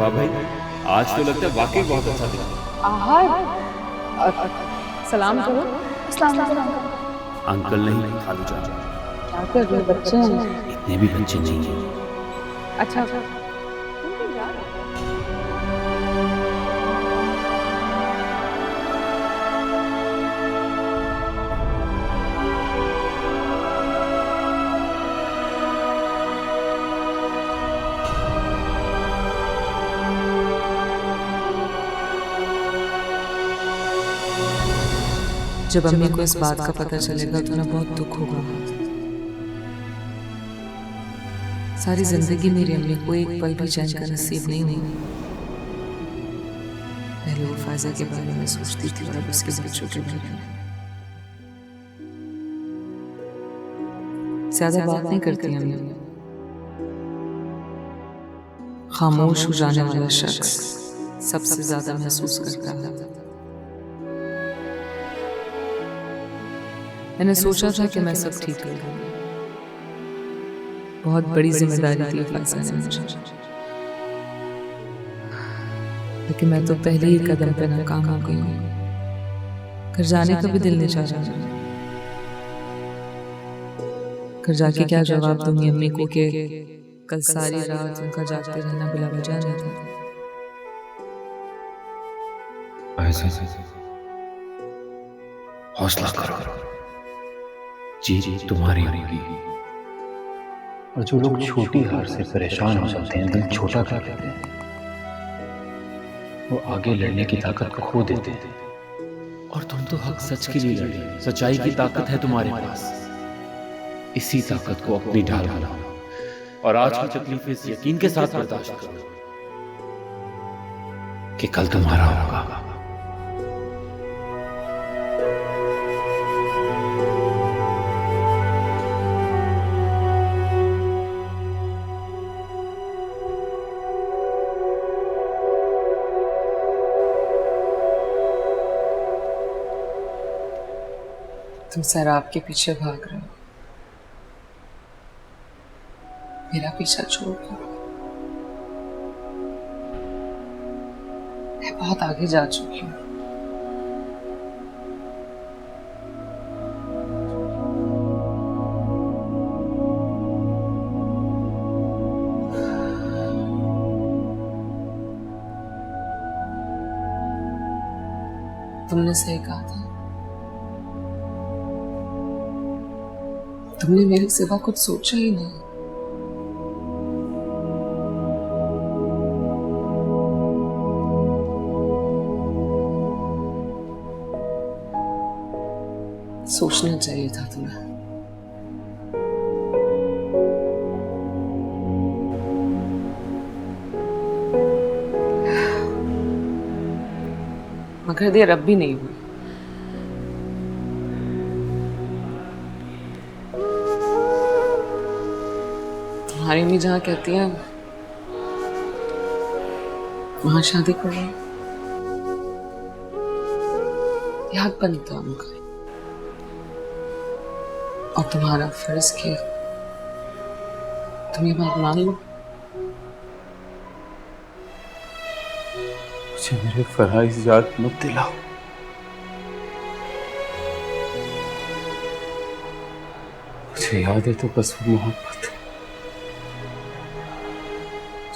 वाह भाई, आज तो लगता है वाकई बहुत अच्छा दिन है। सलाम करो। अंकल नहीं, खालू जान। क्या कर रहे हो, बच्चे हैं? इतने भी बच्चे नहीं हैं। अच्छा जब अम्मी को इस बात का पता चलेगा तो उन्हें बहुत दुख होगा। सारी जिंदगी मेरी अम्मी को एक पल भी चैन का नसीब नहीं हुआ। पहले वो फायजा के बारे में सोचती थी और अब उसके बच्चों के बारे में। ज्यादा बात नहीं करती अम्मी। खामोश हो जाने वाला शख्स सबसे ज्यादा महसूस करता है। मैंने सोचा था कि मैं सब ठीक कर लूंगी। बहुत बड़ी जिम्मेदारी दी फायजा ने मुझे, लेकिन मैं तो पहले ही कदम पे नाकाम हो गई हूँ। घर जाने का भी दिल नहीं चाह रहा। घर जाके क्या जवाब दूंगी अम्मी को कि कल सारी रात उनका जागते रहना बिला वजह नहीं था। हौसला करो, जी तुम्हारी होगी। और जो लोग छोटी हार से परेशान हो जाते हैं, दिल छोटा कर देते हैं, वो आगे लड़ने की ताकत को खो देते हैं। और तुम तो हक सच के लिए लड़ी, सच्चाई की ताकत है तुम्हारे पास। इसी ताकत को अपनी ढाल बनाओ और आज की तकलीफें इस यकीन के साथ बर्दाश्त करो कि कल तुम्हारा होगा। तुम सैराब के पीछे भाग रहे हो, मेरा पीछा छोड़ दो। मैं बहुत आगे जा चुकी हूँ। तुमने सही कहा था, तुमने मेरे सिवा कुछ सोचा ही नहीं। सोचना चाहिए था तुम्हें। मगर देर अब भी नहीं हुई। तुम्हारी अम्मी जहाँ कहती है वहां शादी करो, याद बनता उनका। और तुम्हारा फर्ज के तुम ये बात मान लो। मुझे मेरे फराइज याद मत दिलाओ। मुझे याद है तो बस वो मोहब्बत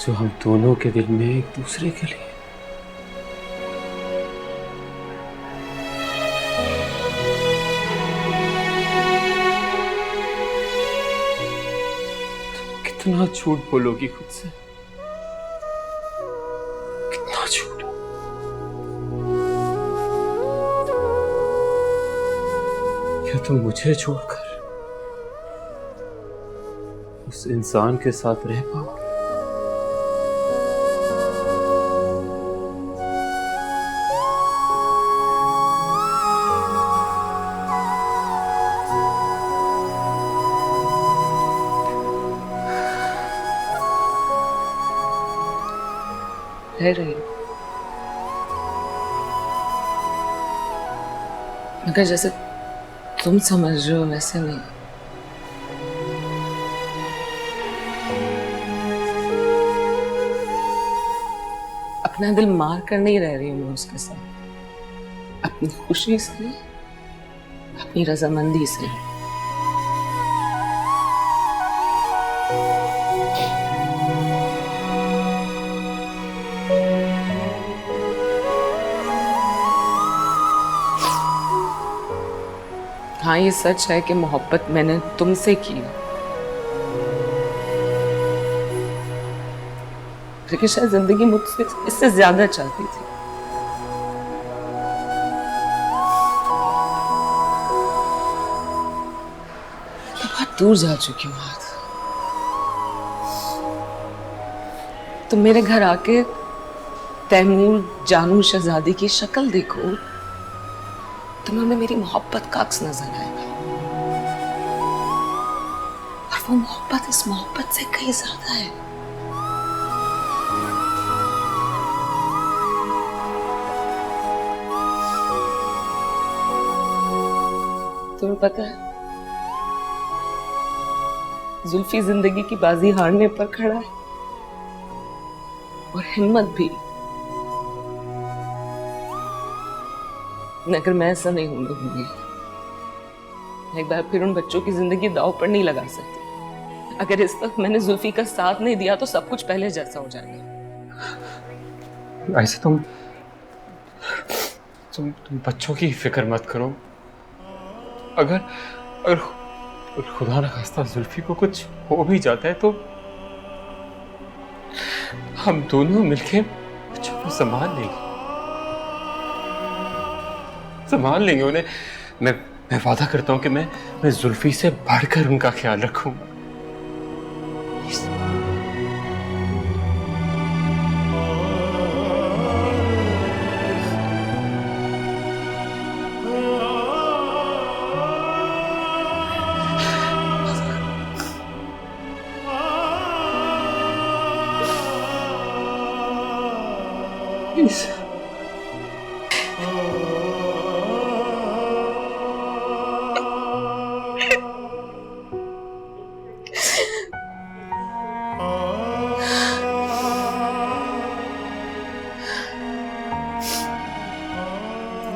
जो हम दोनों के दिल में एक दूसरे के लिए। कितना झूठ बोलोगी खुद से, कितना झूठ। क्या तुम मुझे छोड़कर उस इंसान के साथ रह पाओगे? रह रही हो, मगर जैसे तुम समझ रहे हो वैसे नहीं। अपना दिल मार कर नहीं रह रही हूँ मैं उसके साथ, अपनी खुशी से, अपनी रजामंदी से। हाँ, ये सच है कि मोहब्बत मैंने तुमसे की, लेकिन शायद जिंदगी मुझसे इससे ज्यादा चाहती थी। तो बहुत दूर जा चुकी हूँ आज। तुम मेरे घर आके तैमूर जानू शहजादी की शक्ल देखो, तुम्हें उन्हें मेरी मोहब्बत का अक्स नजर आएगा, और वो मोहब्बत इस मोहब्बत से कहीं ज्यादा है। तुम्हें पता है, जुल्फी जिंदगी की बाजी हारने पर खड़ा है, और हिम्मत भी। अगर मैं ऐसा नहीं होने दूंगी, एक बार फिर उन बच्चों की जिंदगी दांव पर नहीं लगा सकती। अगर इस वक्त मैंने जुल्फी का साथ नहीं दिया तो सब कुछ पहले जैसा हो जाएगा। ऐसे तुम बच्चों की फिक्र मत करो। अगर अगर खुदा न खास्ता जुल्फी को कुछ हो भी जाता है तो हम दोनों मिलके बच्चों को संभाल लेंगे उन्हें। मैं वादा करता हूं कि मैं जुल्फी से बढ़कर उनका ख्याल रखूंगा।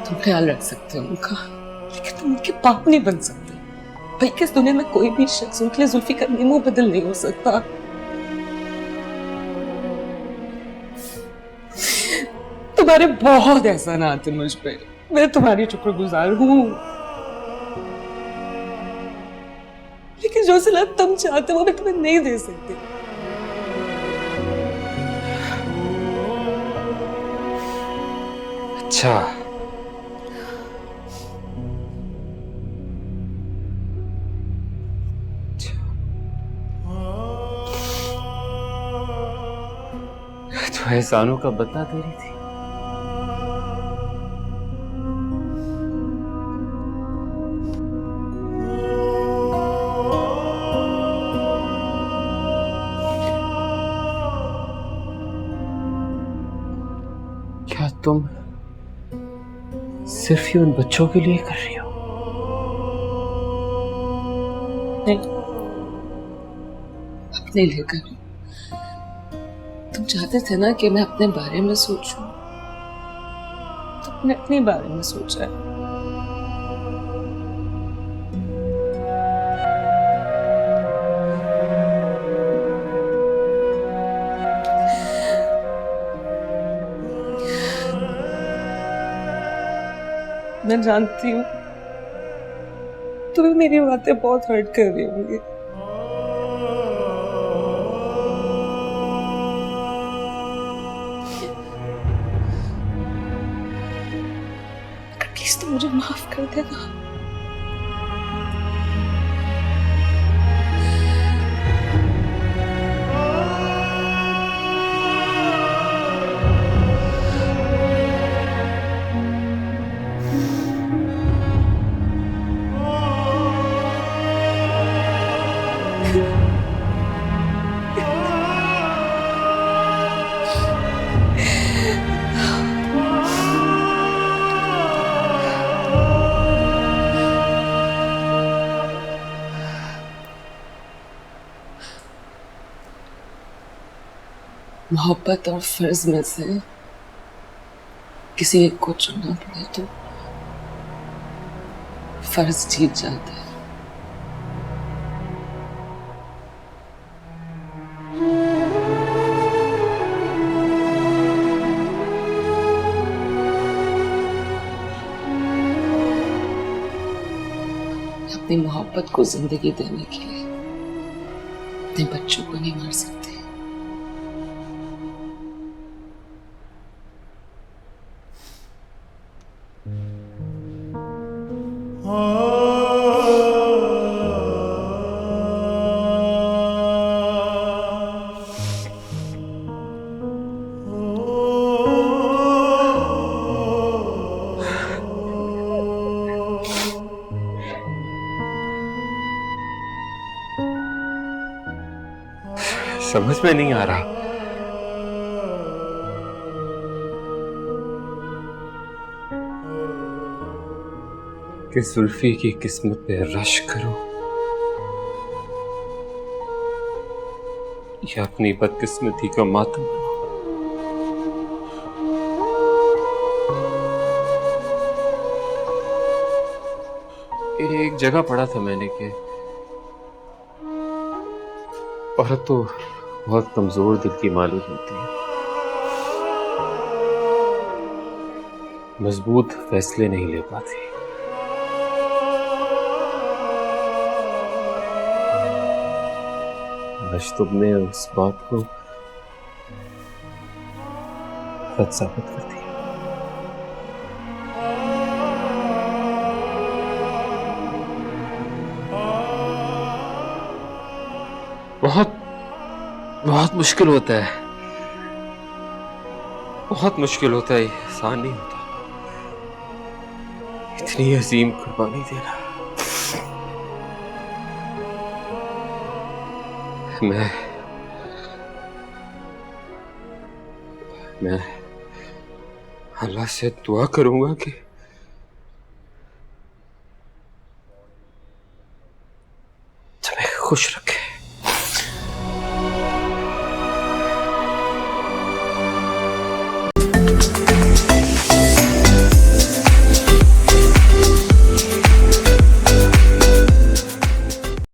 तुम ख्याल रख सकते हो उनका, लेकिन तुम उनके बाप नहीं बन सकते। भाई, किस दुनिया में कोई भी शख्स उनके लिए जुल्फी का मुंह बदल नहीं हो सकता। तुम्हारे बहुत एहसानात हैं मुझ पे, मैं तुम्हारी शुक्रगुजार हूँ, लेकिन जो सिला तुम चाहते हो वो मैं तुम्हें नहीं दे सकती। अच्छा, तो एहसानों का बदला दे रही थी। क्या तुम सिर्फ ही उन बच्चों के लिए कर रही हो? नहीं, अपने लिए कर रही हूं। तुम चाहते थे ना कि मैं अपने बारे में सोचूं, तुमने अपने बारे में सोचा है। मैं जानती हूँ तुम्हें मेरी बातें बहुत हर्ट कर रही होंगी, प्लीज तुम मुझे माफ कर देना। मोहब्बत और फर्ज में से किसी एक को चुनना पड़े तो फर्ज जीत जाता है। अपनी मोहब्बत को जिंदगी देने के लिए अपने बच्चों को नहीं मार सकते। समझ में नहीं आ रहा कि जुल्फी की किस्मत पे रश करो या अपनी बदकिस्मती का मातम बनो। एक जगह पढ़ा था मैंने कि औरत तो बहुत कमजोर दिल की मालूम होती है, मजबूत फैसले नहीं ले पाती। आज तुमने उस बात को सच साबित कर दिया। बहुत बहुत मुश्किल होता है, बहुत मुश्किल होता है, आसान नहीं होता इतनी अजीम कुर्बानी देना। मैं अल्लाह से दुआ करूंगा कि तुम्हें खुश रखे।